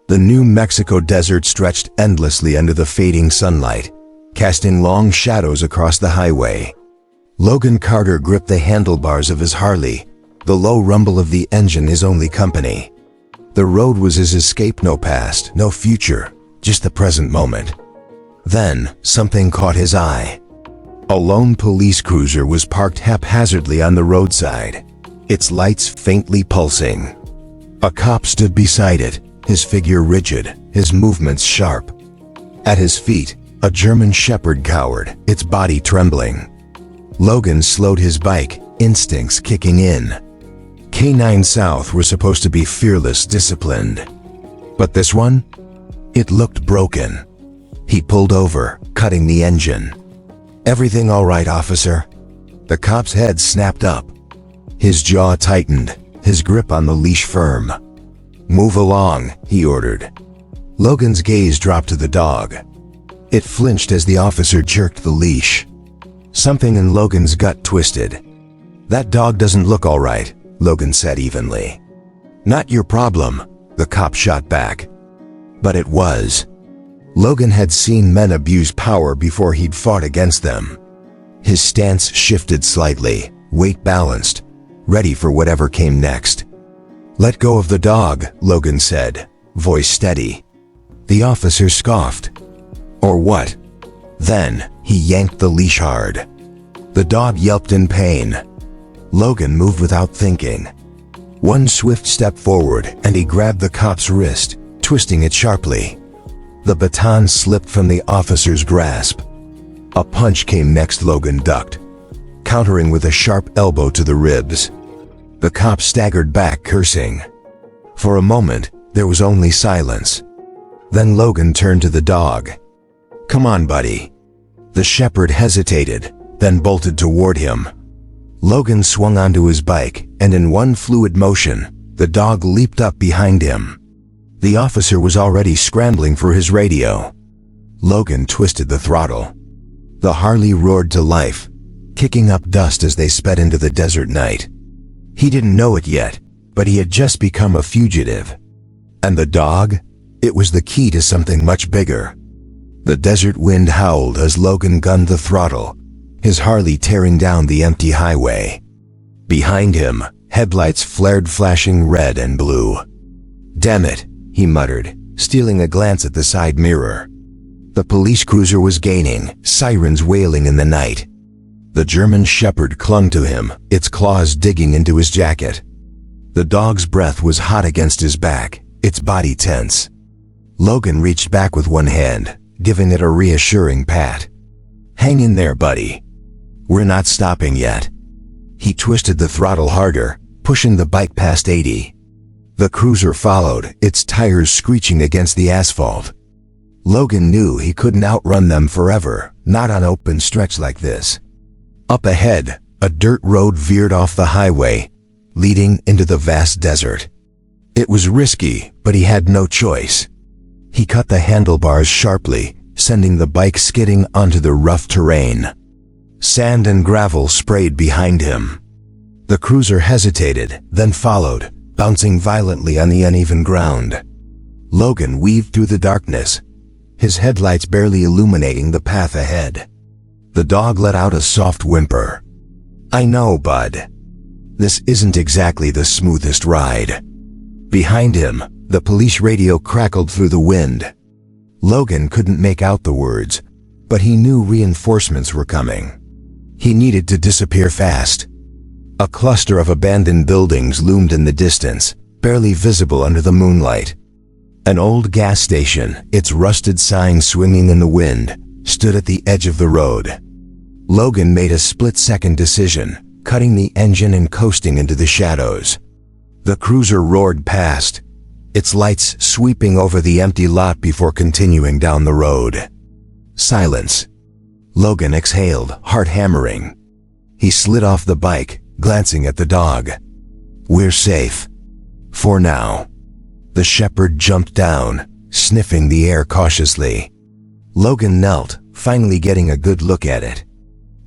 The New Mexico desert stretched endlessly under the fading sunlight, casting long shadows across the highway. Logan Carter gripped the handlebars of his Harley, the low rumble of the engine his only company. The road was his escape, no past, no future, just the present moment. Then, something caught his eye. A lone police cruiser was parked haphazardly on the roadside, its lights faintly pulsing. A cop stood beside it, his figure rigid, his movements sharp. At his feet, a German Shepherd cowered, its body trembling. Logan slowed his bike, instincts kicking in. K9 South were supposed to be fearless, disciplined. But this one? It looked broken. He pulled over, cutting the engine. "Everything all right, officer?" The cop's head snapped up. His jaw tightened, his grip on the leash firm. "Move along," he ordered. Logan's gaze dropped to the dog. It flinched as the officer jerked the leash. Something in Logan's gut twisted. "That dog doesn't look all right," Logan said evenly. "Not your problem," the cop shot back. But it was. Logan had seen men abuse power before he'd fought against them. His stance shifted slightly, weight balanced, ready for whatever came next. "Let go of the dog," Logan said, voice steady. The officer scoffed. "Or what?" Then, he yanked the leash hard. The dog yelped in pain. Logan moved without thinking. One swift step forward, and he grabbed the cop's wrist, twisting it sharply. The baton slipped from the officer's grasp. A punch came next. Logan ducked, countering with a sharp elbow to the ribs. The cop staggered back, cursing. For a moment, there was only silence. Then Logan turned to the dog. "Come on, buddy." The shepherd hesitated, then bolted toward him. Logan swung onto his bike, and in one fluid motion, the dog leaped up behind him. The officer was already scrambling for his radio. Logan twisted the throttle. The Harley roared to life, kicking up dust as they sped into the desert night. He didn't know it yet, but he had just become a fugitive. And the dog? It was the key to something much bigger. The desert wind howled as Logan gunned the throttle, his Harley tearing down the empty highway. Behind him, headlights flared, flashing red and blue. "Damn it," he muttered, stealing a glance at the side mirror. The police cruiser was gaining, sirens wailing in the night. The German Shepherd clung to him, its claws digging into his jacket. The dog's breath was hot against his back, its body tense. Logan reached back with one hand, giving it a reassuring pat. "Hang in there, buddy. We're not stopping yet." He twisted the throttle harder, pushing the bike past 80. The cruiser followed, its tires screeching against the asphalt. Logan knew he couldn't outrun them forever, not on open stretch like this. Up ahead, a dirt road veered off the highway, leading into the vast desert. It was risky, but he had no choice. He cut the handlebars sharply, sending the bike skidding onto the rough terrain. Sand and gravel sprayed behind him. The cruiser hesitated, then followed, bouncing violently on the uneven ground. Logan weaved through the darkness, his headlights barely illuminating the path ahead. The dog let out a soft whimper. "I know, bud. This isn't exactly the smoothest ride." Behind him, the police radio crackled through the wind. Logan couldn't make out the words, but he knew reinforcements were coming. He needed to disappear fast. A cluster of abandoned buildings loomed in the distance, barely visible under the moonlight. An old gas station, its rusted sign swinging in the wind, stood at the edge of the road. Logan made a split-second decision, cutting the engine and coasting into the shadows. The cruiser roared past, its lights sweeping over the empty lot before continuing down the road. Silence. Logan exhaled, heart hammering. He slid off the bike, glancing at the dog. "We're safe. For now." The shepherd jumped down, sniffing the air cautiously. Logan knelt, finally getting a good look at it.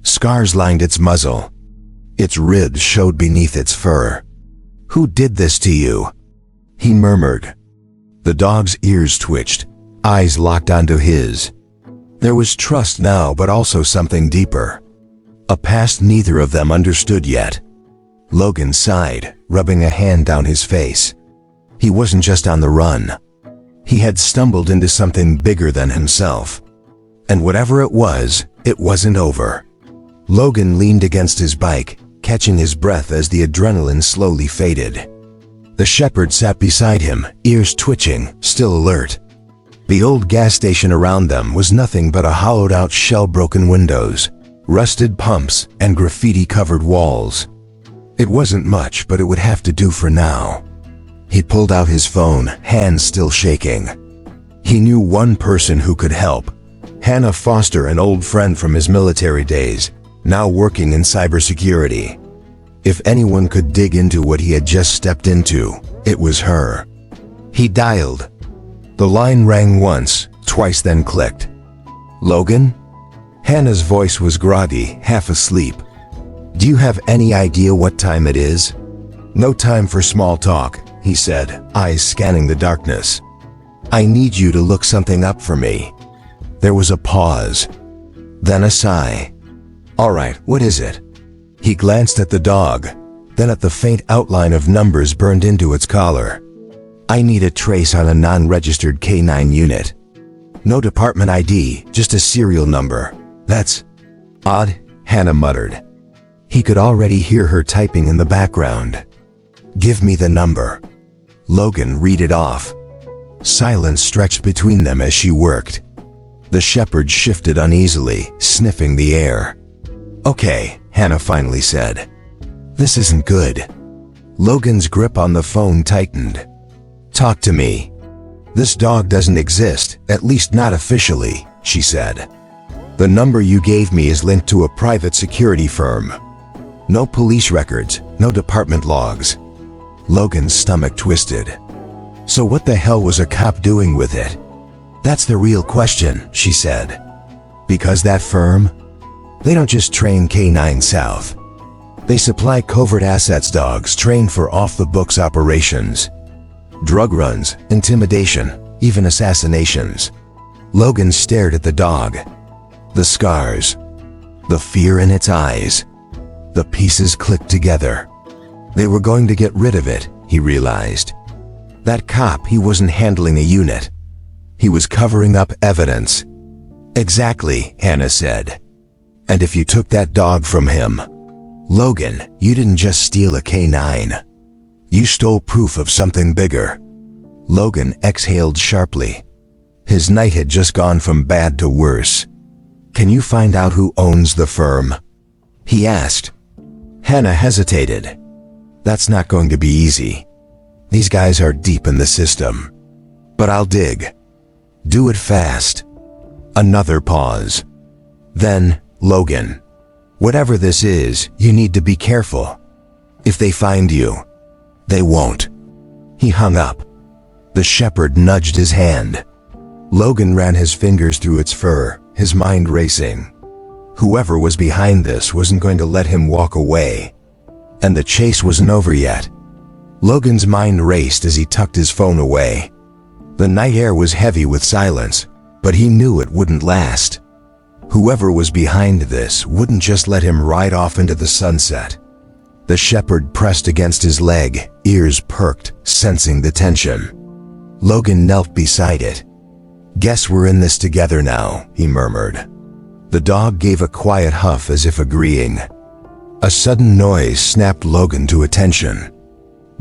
Scars lined its muzzle. Its ribs showed beneath its fur. "Who did this to you?" he murmured. The dog's ears twitched, eyes locked onto his. There was trust now, but also something deeper. A past neither of them understood yet. Logan sighed, rubbing a hand down his face. He wasn't just on the run. He had stumbled into something bigger than himself. And whatever it wasn't over. Logan leaned against his bike, catching his breath as the adrenaline slowly faded. The shepherd sat beside him, ears twitching, still alert. The old gas station around them was nothing but a hollowed-out shell, broken windows, rusted pumps, and graffiti-covered walls. It wasn't much, but it would have to do for now. He pulled out his phone, hands still shaking. He knew one person who could help. Hannah Foster, an old friend from his military days, now working in cybersecurity. If anyone could dig into what he had just stepped into, it was her. He dialed. The line rang once, twice, then clicked. "Logan?" Hannah's voice was groggy, half asleep. "Do you have any idea what time it is?" "No time for small talk," he said, eyes scanning the darkness. "I need you to look something up for me." There was a pause, then a sigh. "All right, what is it?" He glanced at the dog, then at the faint outline of numbers burned into its collar. "I need a trace on a non-registered K9 unit. No department ID, just a serial number." "That's odd," Hannah muttered. He could already hear her typing in the background. "Give me the number." Logan read it off. Silence stretched between them as she worked. The shepherd shifted uneasily, sniffing the air. "Okay," Hannah finally said. "This isn't good." Logan's grip on the phone tightened. "Talk to me." "This dog doesn't exist, at least not officially," she said. "The number you gave me is linked to a private security firm. No police records, no department logs." Logan's stomach twisted. So what the hell was a cop doing with it? "That's the real question," she said. "Because that firm? They don't just train K9 South. They supply covert assets dogs trained for off-the-books operations. Drug runs, intimidation, even assassinations." Logan stared at the dog. The scars. The fear in its eyes. The pieces clicked together. They were going to get rid of it, he realized. That cop, he wasn't handling a unit. He was covering up evidence. "Exactly," Hannah said. "And if you took that dog from him, Logan, you didn't just steal a K9. You stole proof of something bigger." Logan exhaled sharply. His night had just gone from bad to worse. "Can you find out who owns the firm?" he asked. Hannah hesitated. "That's not going to be easy. These guys are deep in the system. But I'll dig. Do it fast." Another pause. Then, "Logan, whatever this is, you need to be careful. If they find you, they won't." He hung up. The shepherd nudged his hand. Logan ran his fingers through its fur, his mind racing. Whoever was behind this wasn't going to let him walk away. And the chase wasn't over yet. Logan's mind raced as he tucked his phone away. The night air was heavy with silence, but he knew it wouldn't last. Whoever was behind this wouldn't just let him ride off into the sunset. The shepherd pressed against his leg, ears perked, sensing the tension. Logan knelt beside it. "Guess we're in this together now," he murmured. The dog gave a quiet huff as if agreeing. A sudden noise snapped Logan to attention.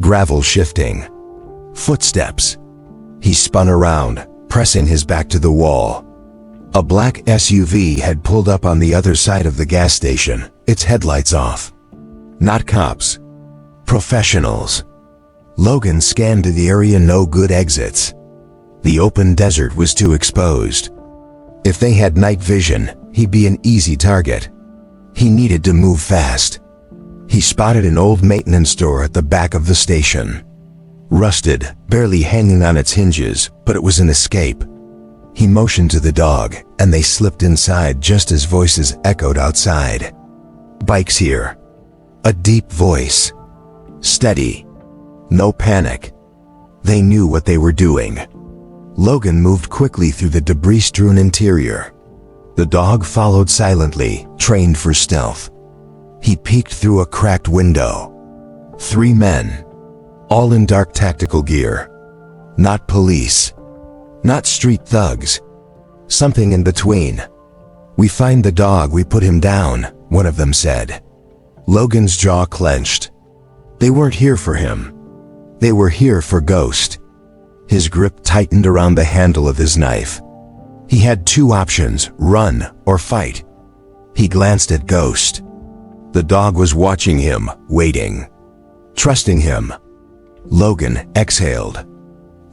Gravel shifting. Footsteps. He spun around, pressing his back to the wall. A black SUV had pulled up on the other side of the gas station, its headlights off. Not cops. Professionals. Logan scanned the area. No good exits. The open desert was too exposed. If they had night vision, he'd be an easy target. He needed to move fast. He spotted an old maintenance store at the back of the station. Rusted, barely hanging on its hinges, but it was an escape. He motioned to the dog, and they slipped inside just as voices echoed outside. "Bike's here." A deep voice. Steady. No panic. They knew what they were doing. Logan moved quickly through the debris-strewn interior. The dog followed silently, trained for stealth. He peeked through a cracked window. 3 men, all in dark tactical gear. Not police. Not street thugs. Something in between. "We find the dog, we put him down," one of them said. Logan's jaw clenched. They weren't here for him. They were here for Ghost. His grip tightened around the handle of his knife. He had 2 options, run or fight. He glanced at Ghost. The dog was watching him, waiting. Trusting him. Logan exhaled.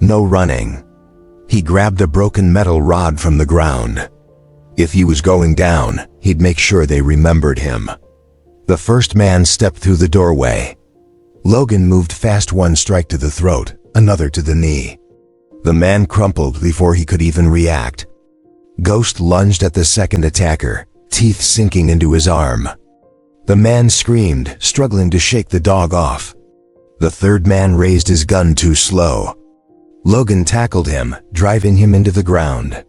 No running. He grabbed a broken metal rod from the ground. If he was going down, he'd make sure they remembered him. The first man stepped through the doorway. Logan moved fast, 1 strike to the throat, another to the knee. The man crumpled before he could even react. Ghost lunged at the second attacker, teeth sinking into his arm. The man screamed, struggling to shake the dog off. The third man raised his gun too slow. Logan tackled him, driving him into the ground.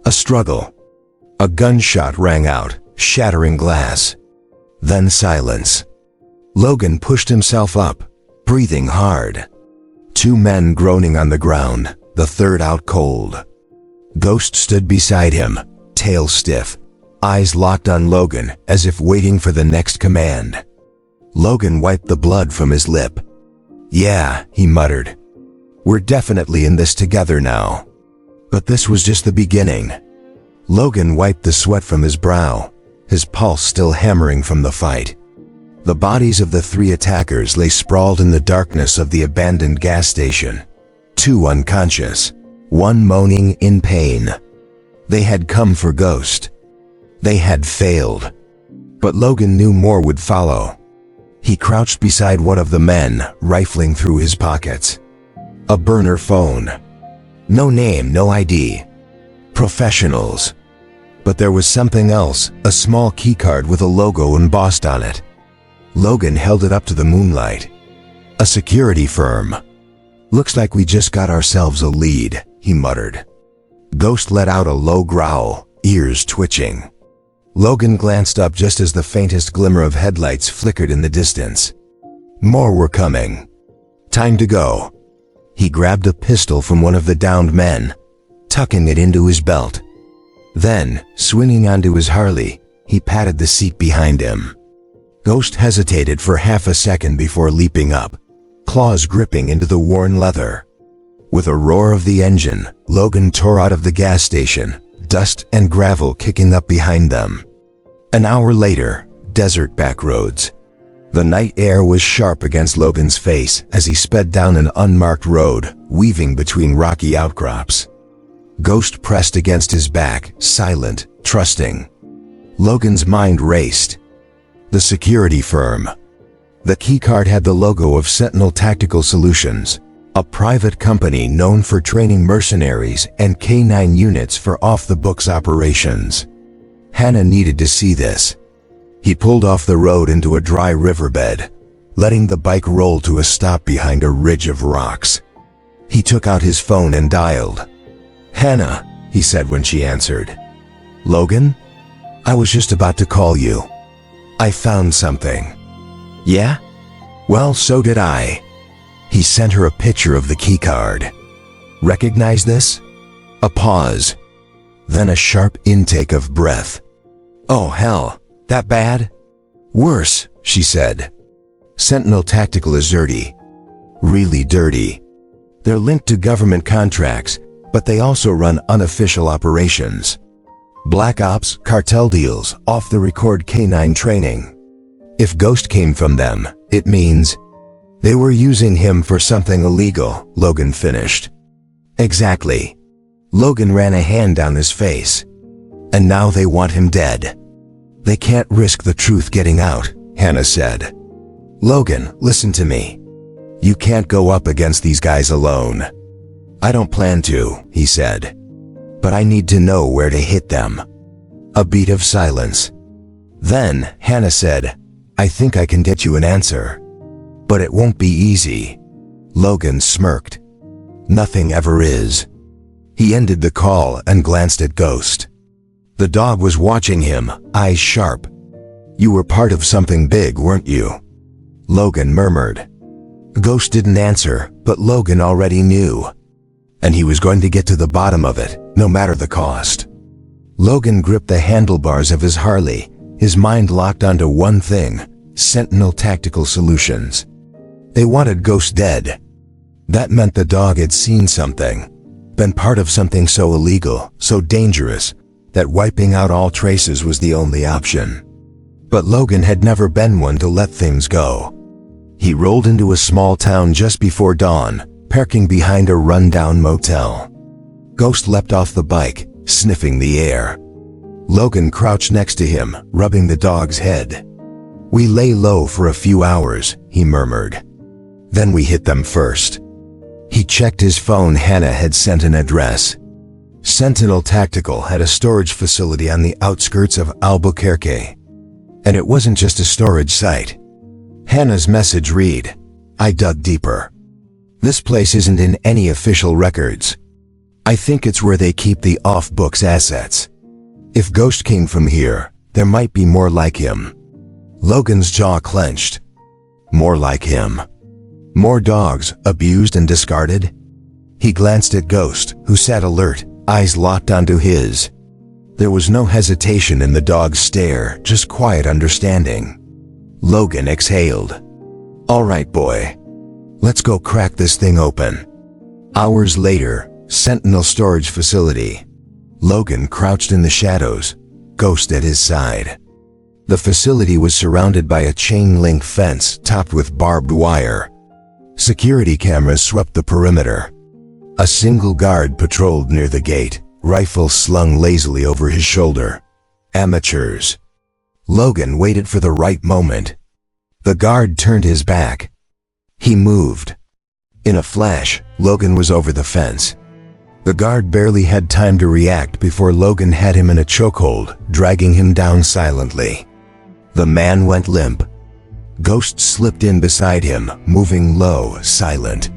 A struggle. A gunshot rang out, shattering glass. Then silence. Logan pushed himself up, breathing hard. 2 men groaning on the ground, the third out cold. Ghost stood beside him, tail stiff, eyes locked on Logan as if waiting for the next command. Logan wiped the blood from his lip. "Yeah," he muttered. "We're definitely in this together now." But this was just the beginning. Logan wiped the sweat from his brow, his pulse still hammering from the fight. The bodies of the 3 attackers lay sprawled in the darkness of the abandoned gas station. 2 unconscious, 1 moaning in pain. They had come for Ghost. They had failed. But Logan knew more would follow. He crouched beside one of the men, rifling through his pockets. A burner phone. No name, no ID. Professionals. But there was something else, a small keycard with a logo embossed on it. Logan held it up to the moonlight. "A security firm. Looks like we just got ourselves a lead," he muttered. Ghost let out a low growl, ears twitching. Logan glanced up just as the faintest glimmer of headlights flickered in the distance. More were coming. Time to go. He grabbed a pistol from one of the downed men, tucking it into his belt. Then, swinging onto his Harley, he patted the seat behind him. Ghost hesitated for half a second before leaping up, claws gripping into the worn leather. With a roar of the engine, Logan tore out of the gas station, dust and gravel kicking up behind them. An hour later, desert back roads. The night air was sharp against Logan's face as he sped down an unmarked road, weaving between rocky outcrops. Ghost pressed against his back, silent, trusting. Logan's mind raced. The security firm. The keycard had the logo of Sentinel Tactical Solutions, a private company known for training mercenaries and K9 units for off-the-books operations. Hannah needed to see this. He pulled off the road into a dry riverbed, letting the bike roll to a stop behind a ridge of rocks. He took out his phone and dialed. "Hannah," he said when she answered. "Logan? I was just about to call you. I found something." "Yeah? Well, so did I." He sent her a picture of the keycard. "Recognize this?" A pause. Then a sharp intake of breath. "Oh hell, that bad?" "Worse," she said. "Sentinel Tactical is dirty. Really dirty. They're linked to government contracts, but they also run unofficial operations. Black ops, cartel deals, off-the-record K9 training. If Ghost came from them, it means they were using him for something illegal," Logan finished. "Exactly." Logan ran a hand down his face. "And now they want him dead. They can't risk the truth getting out," Hannah said. "Logan, listen to me. You can't go up against these guys alone." "I don't plan to," he said. "But I need to know where to hit them." A beat of silence. Then, Hannah said, "I think I can get you an answer. But it won't be easy." Logan smirked. "Nothing ever is." He ended the call and glanced at Ghost. The dog was watching him, eyes sharp. "You were part of something big, weren't you?" Logan murmured. Ghost didn't answer, but Logan already knew. And he was going to get to the bottom of it, no matter the cost. Logan gripped the handlebars of his Harley, his mind locked onto one thing: Sentinel Tactical Solutions. They wanted Ghost dead. That meant the dog had seen something, been part of something so illegal, so dangerous, that wiping out all traces was the only option. But Logan had never been one to let things go. He rolled into a small town just before dawn, parking behind a rundown motel. Ghost leapt off the bike, sniffing the air. Logan crouched next to him, rubbing the dog's head. "We lay low for a few hours," he murmured. "Then we hit them first." He checked his phone. Hannah had sent an address. Sentinel Tactical had a storage facility on the outskirts of Albuquerque. And it wasn't just a storage site. Hannah's message read, "I dug deeper. This place isn't in any official records. I think it's where they keep the off-books assets. If Ghost came from here, there might be more like him." Logan's jaw clenched. More like him. More dogs, abused and discarded? He glanced at Ghost, who sat alert, eyes locked onto his. There was no hesitation in the dog's stare, just quiet understanding. Logan exhaled. "All right, boy. Let's go crack this thing open." Hours later, Sentinel Storage Facility. Logan crouched in the shadows, Ghost at his side. The facility was surrounded by a chain-link fence topped with barbed wire. Security cameras swept the perimeter. A single guard patrolled near the gate, rifle slung lazily over his shoulder. Amateurs. Logan waited for the right moment. The guard turned his back. He moved. In a flash, Logan was over the fence. The guard barely had time to react before Logan had him in a chokehold, dragging him down silently. The man went limp. Ghost slipped in beside him, moving low, silent.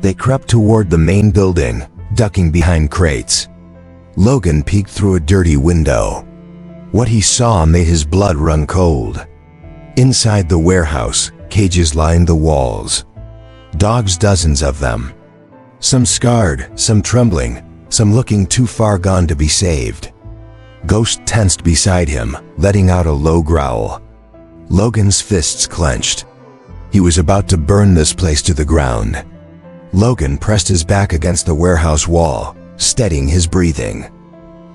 They crept toward the main building, ducking behind crates. Logan peeked through a dirty window. What he saw made his blood run cold. Inside the warehouse, cages lined the walls. Dogs, dozens of them. Some scarred, some trembling, some looking too far gone to be saved. Ghost tensed beside him, letting out a low growl. Logan's fists clenched. He was about to burn this place to the ground. Logan pressed his back against the warehouse wall, steadying his breathing.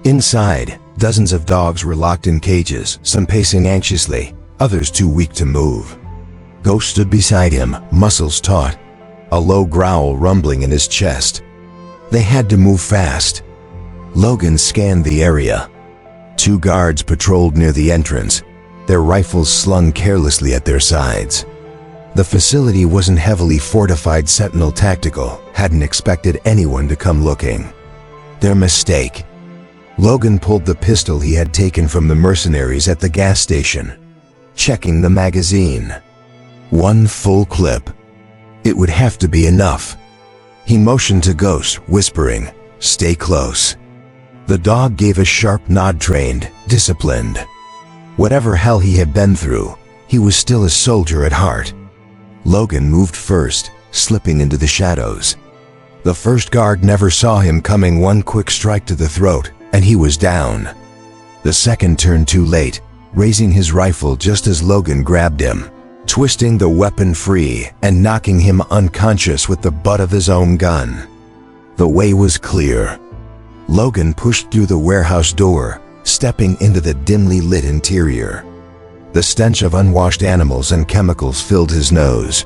Inside, dozens of dogs were locked in cages, some pacing anxiously, others too weak to move. Ghost stood beside him, muscles taut, a low growl rumbling in his chest. They had to move fast. Logan scanned the area. 2 guards patrolled near the entrance, their rifles slung carelessly at their sides. The facility wasn't heavily fortified. Sentinel Tactical hadn't expected anyone to come looking. Their mistake. Logan pulled the pistol he had taken from the mercenaries at the gas station, checking the magazine. 1 full clip. It would have to be enough. He motioned to Ghost, whispering, "Stay close." The dog gave a sharp nod. Trained, disciplined. Whatever hell he had been through, he was still a soldier at heart. Logan moved first, slipping into the shadows. The first guard never saw him coming. 1 quick strike to the throat, and he was down. The second turned too late, raising his rifle just as Logan grabbed him, twisting the weapon free and knocking him unconscious with the butt of his own gun. The way was clear. Logan pushed through the warehouse door, stepping into the dimly lit interior. The stench of unwashed animals and chemicals filled his nose.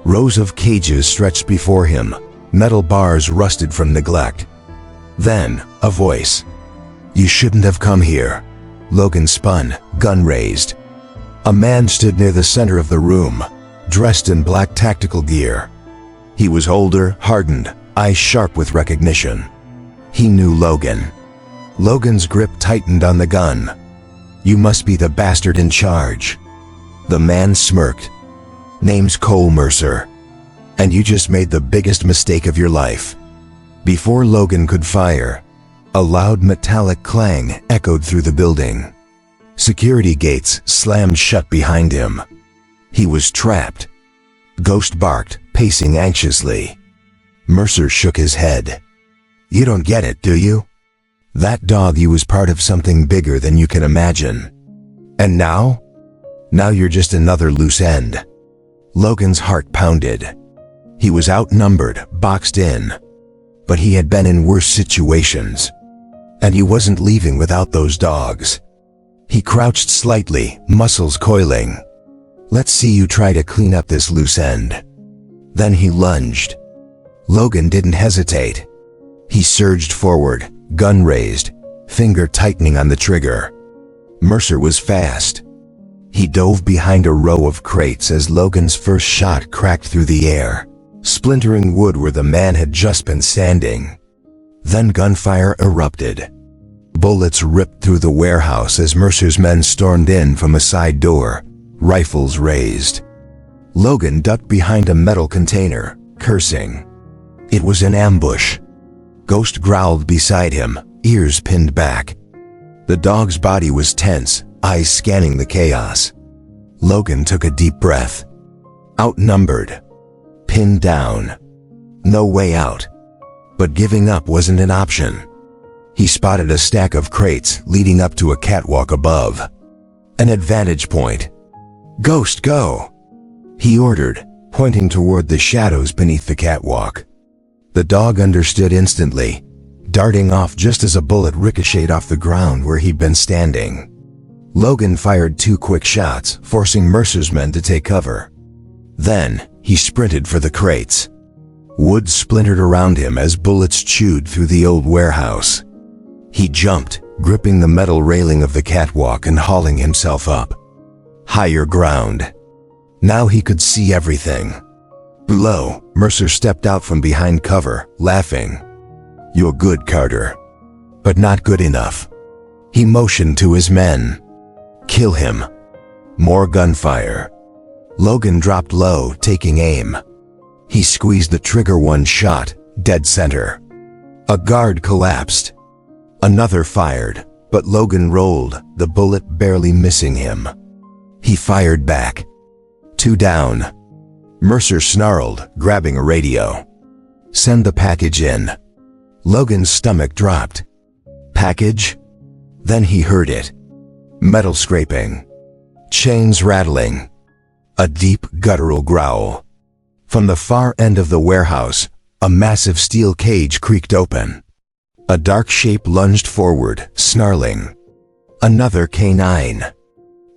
Rows of cages stretched before him, metal bars rusted from neglect. Then, a voice. "You shouldn't have come here." Logan spun, gun raised. A man stood near the center of the room, dressed in black tactical gear. He was older, hardened, eyes sharp with recognition. He knew Logan. Logan's grip tightened on the gun. "You must be the bastard in charge." The man smirked. "Name's Cole Mercer. And you just made the biggest mistake of your life." Before Logan could fire, a loud metallic clang echoed through the building. Security gates slammed shut behind him. He was trapped. Ghost barked, pacing anxiously. Mercer shook his head. "You don't get it, do you? That dog you was part of something bigger than you can imagine. And now? Now you're just another loose end." Logan's heart pounded. He was outnumbered, boxed in. But he had been in worse situations. And he wasn't leaving without those dogs. He crouched slightly, muscles coiling. "Let's see you try to clean up this loose end." Then he lunged. Logan didn't hesitate. He surged forward, gun raised, finger tightening on the trigger. Mercer was fast. He dove behind a row of crates as Logan's first shot cracked through the air, splintering wood where the man had just been standing. Then gunfire erupted. Bullets ripped through the warehouse as Mercer's men stormed in from a side door, rifles raised. Logan ducked behind a metal container, cursing. It was an ambush. Ghost growled beside him, ears pinned back. The dog's body was tense, eyes scanning the chaos. Logan took a deep breath. Outnumbered. Pinned down. No way out. But giving up wasn't an option. He spotted a stack of crates leading up to a catwalk above. An advantage point. "Ghost, go!" he ordered, pointing toward the shadows beneath the catwalk. The dog understood instantly, darting off just as a bullet ricocheted off the ground where he'd been standing. Logan fired 2 quick shots, forcing Mercer's men to take cover. Then, he sprinted for the crates. Wood splintered around him as bullets chewed through the old warehouse. He jumped, gripping the metal railing of the catwalk and hauling himself up. Higher ground. Now he could see everything. Below, Mercer stepped out from behind cover, laughing. "You're good, Carter. But not good enough." He motioned to his men. "Kill him." More gunfire. Logan dropped low, taking aim. He squeezed the trigger, one shot, dead center. A guard collapsed. Another fired, but Logan rolled, the bullet barely missing him. He fired back. 2 down. Mercer snarled, grabbing a radio. "Send the package in." Logan's stomach dropped. "Package?" Then he heard it. Metal scraping. Chains rattling. A deep, guttural growl. From the far end of the warehouse, a massive steel cage creaked open. A dark shape lunged forward, snarling. Another canine.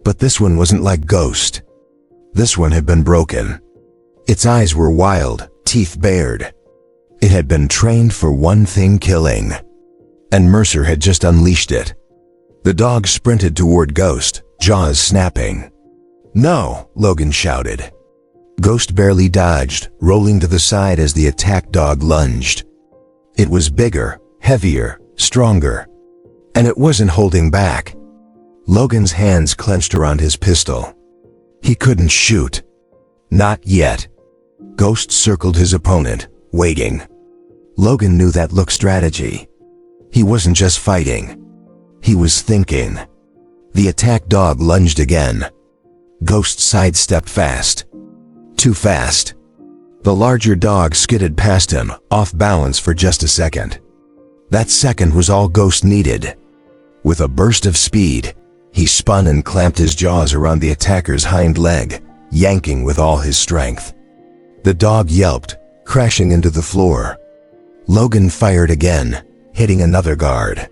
But this one wasn't like Ghost. This one had been broken. Its eyes were wild, teeth bared. It had been trained for one thing: killing. And Mercer had just unleashed it. The dog sprinted toward Ghost, jaws snapping. "No!" Logan shouted. Ghost barely dodged, rolling to the side as the attack dog lunged. It was bigger, heavier, stronger. And it wasn't holding back. Logan's hands clenched around his pistol. He couldn't shoot. Not yet. Ghost circled his opponent, waiting. Logan knew that look: strategy. He wasn't just fighting. He was thinking. The attack dog lunged again. Ghost sidestepped fast. Too fast. The larger dog skidded past him, off balance for just a second. That second was all Ghost needed. With a burst of speed, he spun and clamped his jaws around the attacker's hind leg, yanking with all his strength. The dog yelped, crashing into the floor. Logan fired again, hitting another guard.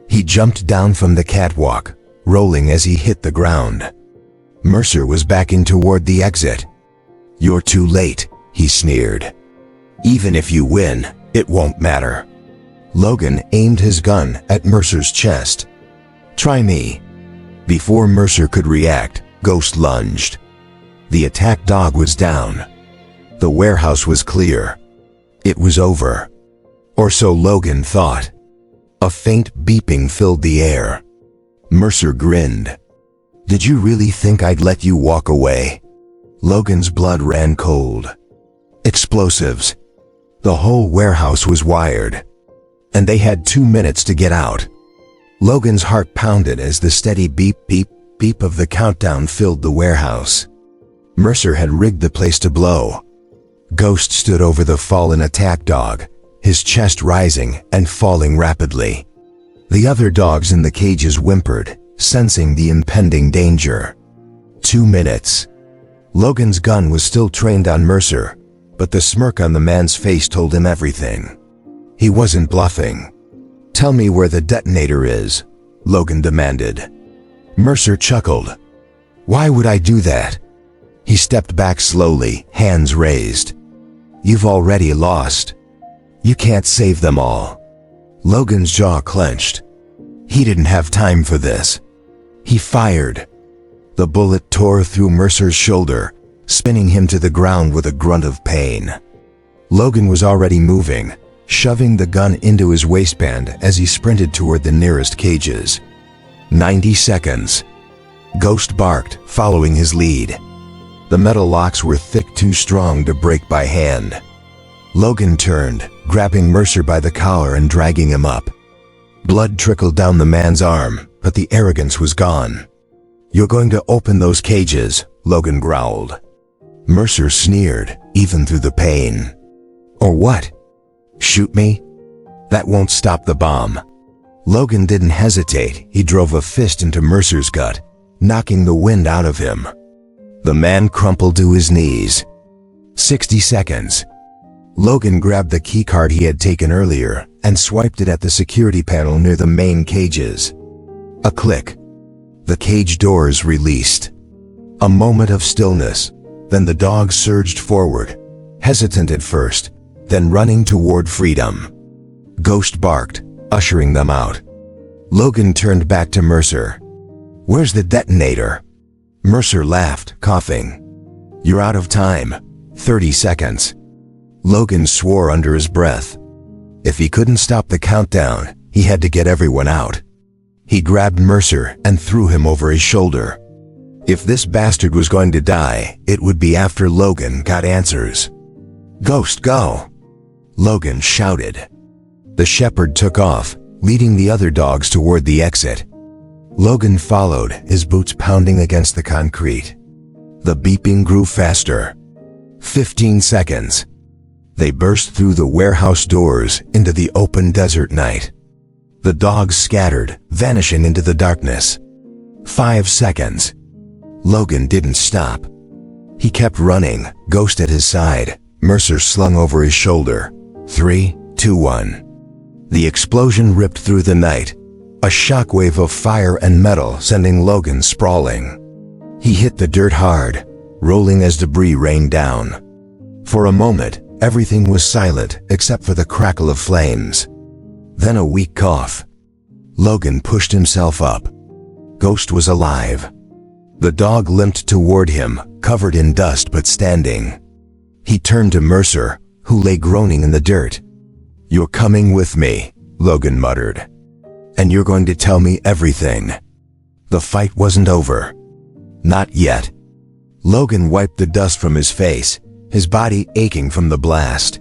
He jumped down from the catwalk, rolling as he hit the ground. Mercer was backing toward the exit. "You're too late," he sneered. "Even if you win, it won't matter." Logan aimed his gun at Mercer's chest. "Try me." Before Mercer could react, Ghost lunged. The attack dog was down. The warehouse was clear. It was over. Or so Logan thought. A faint beeping filled the air. Mercer grinned. "Did you really think I'd let you walk away?" Logan's blood ran cold. Explosives. The whole warehouse was wired, and they had 2 minutes to get out. Logan's heart pounded as the steady beep, beep, beep of the countdown filled the warehouse. Mercer had rigged the place to blow. Ghost stood over the fallen attack dog, his chest rising and falling rapidly. The other dogs in the cages whimpered, sensing the impending danger. 2 minutes. Logan's gun was still trained on Mercer, but the smirk on the man's face told him everything. He wasn't bluffing. "Tell me where the detonator is," Logan demanded. Mercer chuckled. "Why would I do that?" He stepped back slowly, hands raised. "You've already lost. You can't save them all." Logan's jaw clenched. He didn't have time for this. He fired. The bullet tore through Mercer's shoulder, spinning him to the ground with a grunt of pain. Logan was already moving, shoving the gun into his waistband as he sprinted toward the nearest cages. 90 seconds. Ghost barked, following his lead. The metal locks were thick, too strong to break by hand. Logan turned, grabbing Mercer by the collar and dragging him up. Blood trickled down the man's arm, but the arrogance was gone. "You're going to open those cages," Logan growled. Mercer sneered, even through the pain. "Or what? Shoot me? That won't stop the bomb." Logan didn't hesitate. He drove a fist into Mercer's gut, knocking the wind out of him. The man crumpled to his knees. 60 seconds. Logan grabbed the keycard he had taken earlier and swiped it at the security panel near the main cages. A click. The cage doors released. A moment of stillness, then the dogs surged forward, hesitant at first, then running toward freedom. Ghost barked, ushering them out. Logan turned back to Mercer. "Where's the detonator?" Mercer laughed, coughing. "You're out of time. 30 seconds. Logan swore under his breath. If he couldn't stop the countdown, he had to get everyone out. He grabbed Mercer and threw him over his shoulder. If this bastard was going to die, it would be after Logan got answers. "Ghost, go!" Logan shouted. The shepherd took off, leading the other dogs toward the exit. Logan followed, his boots pounding against the concrete. The beeping grew faster. 15 seconds. They burst through the warehouse doors into the open desert night. The dogs scattered, vanishing into the darkness. 5 seconds. Logan didn't stop. He kept running, Ghost at his side, Mercer slung over his shoulder. 3, 2, 1. The explosion ripped through the night, a shockwave of fire and metal sending Logan sprawling. He hit the dirt hard, rolling as debris rained down. For a moment, everything was silent except for the crackle of flames. Then a weak cough. Logan pushed himself up. Ghost was alive. The dog limped toward him, covered in dust but standing. He turned to Mercer, who lay groaning in the dirt. "You're coming with me," Logan muttered. "And you're going to tell me everything." The fight wasn't over. Not yet. Logan wiped the dust from his face, his body aching from the blast.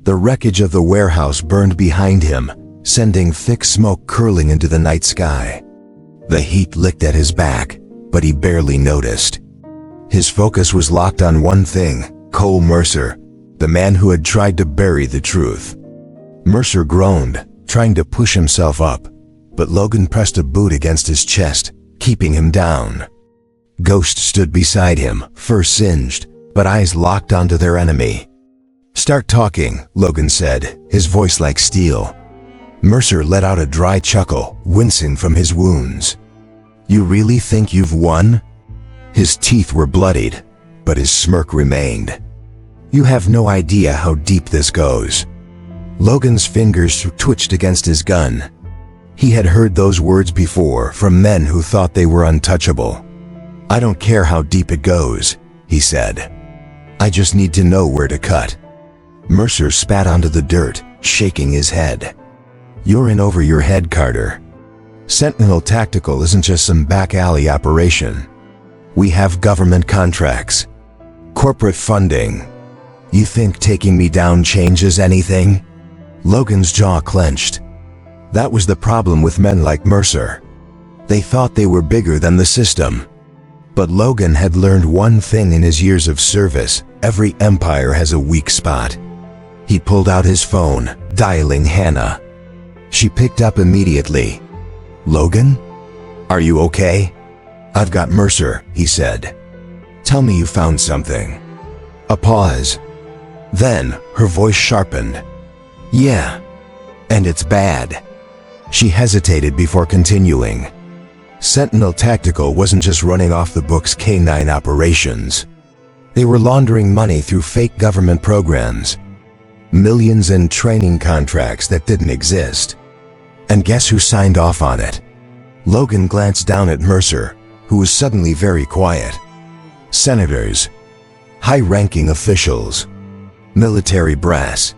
The wreckage of the warehouse burned behind him, sending thick smoke curling into the night sky. The heat licked at his back, but he barely noticed. His focus was locked on one thing, Cole Mercer, the man who had tried to bury the truth. Mercer groaned, trying to push himself up, but Logan pressed a boot against his chest, keeping him down. Ghost stood beside him, fur singed, but eyes locked onto their enemy. "Start talking," Logan said, his voice like steel. Mercer let out a dry chuckle, wincing from his wounds. "You really think you've won?" His teeth were bloodied, but his smirk remained. "You have no idea how deep this goes." Logan's fingers twitched against his gun. He had heard those words before from men who thought they were untouchable. "I don't care how deep it goes," he said. "I just need to know where to cut." Mercer spat onto the dirt, shaking his head. "You're in over your head, Carter. Sentinel Tactical isn't just some back alley operation. We have government contracts, corporate funding, You think taking me down changes anything? Logan's jaw clenched. That was the problem with men like Mercer. They thought they were bigger than the system. But Logan had learned one thing in his years of service: every empire has a weak spot. He pulled out his phone, dialing Hannah. She picked up immediately. "Logan? Are you okay?" "I've got Mercer," he said. "Tell me you found something." A pause. Then, her voice sharpened. "Yeah. And it's bad." She hesitated before continuing. Sentinel Tactical wasn't just running off the books canine operations. They were laundering money through fake government programs. Millions in training contracts that didn't exist. And guess who signed off on it? Logan glanced down at Mercer, who was suddenly very quiet. Senators. High-ranking officials. Military brass.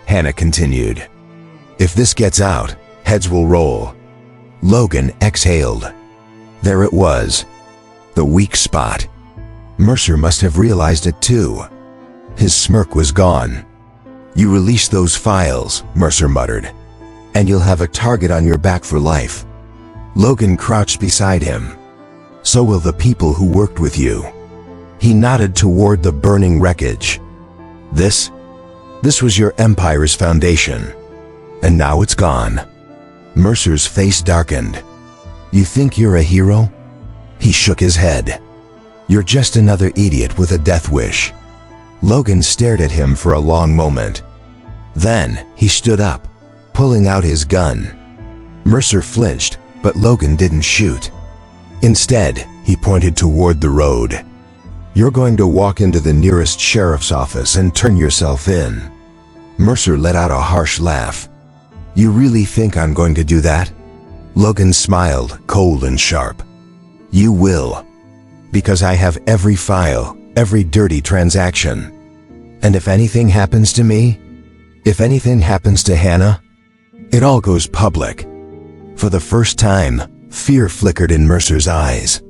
Hannah continued. "If this gets out, heads will roll." Logan exhaled. There it was. The weak spot. Mercer must have realized it too. His smirk was gone. "You release those files," Mercer muttered, "and you'll have a target on your back for life." Logan crouched beside him. "So will the people who worked with you." He nodded toward the burning wreckage. This was your empire's foundation. And now it's gone." Mercer's face darkened. "You think you're a hero?" He shook his head. "You're just another idiot with a death wish." Logan stared at him for a long moment. Then, he stood up, pulling out his gun. Mercer flinched, but Logan didn't shoot. Instead, he pointed toward the road. "You're going to walk into the nearest sheriff's office and turn yourself in." Mercer let out a harsh laugh. "You really think I'm going to do that?" Logan smiled, cold and sharp. "You will. Because I have every file, every dirty transaction. And if anything happens to me, if anything happens to Hannah, it all goes public." For the first time, fear flickered in Mercer's eyes.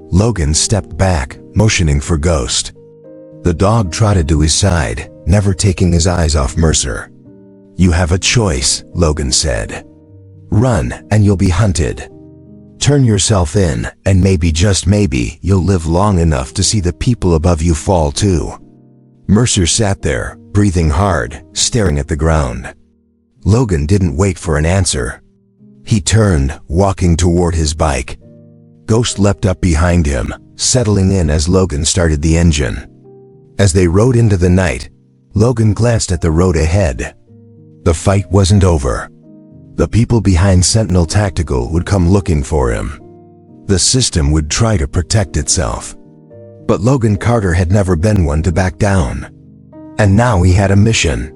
Logan stepped back, motioning for Ghost. The dog trotted to his side, never taking his eyes off Mercer. "You have a choice," Logan said. "Run, and you'll be hunted. Turn yourself in, and maybe, just maybe, you'll live long enough to see the people above you fall too." Mercer sat there, breathing hard, staring at the ground. Logan didn't wait for an answer. He turned, walking toward his bike. Ghost leapt up behind him, settling in as Logan started the engine. As they rode into the night, Logan glanced at the road ahead. The fight wasn't over. The people behind Sentinel Tactical would come looking for him. The system would try to protect itself. But Logan Carter had never been one to back down. And now he had a mission.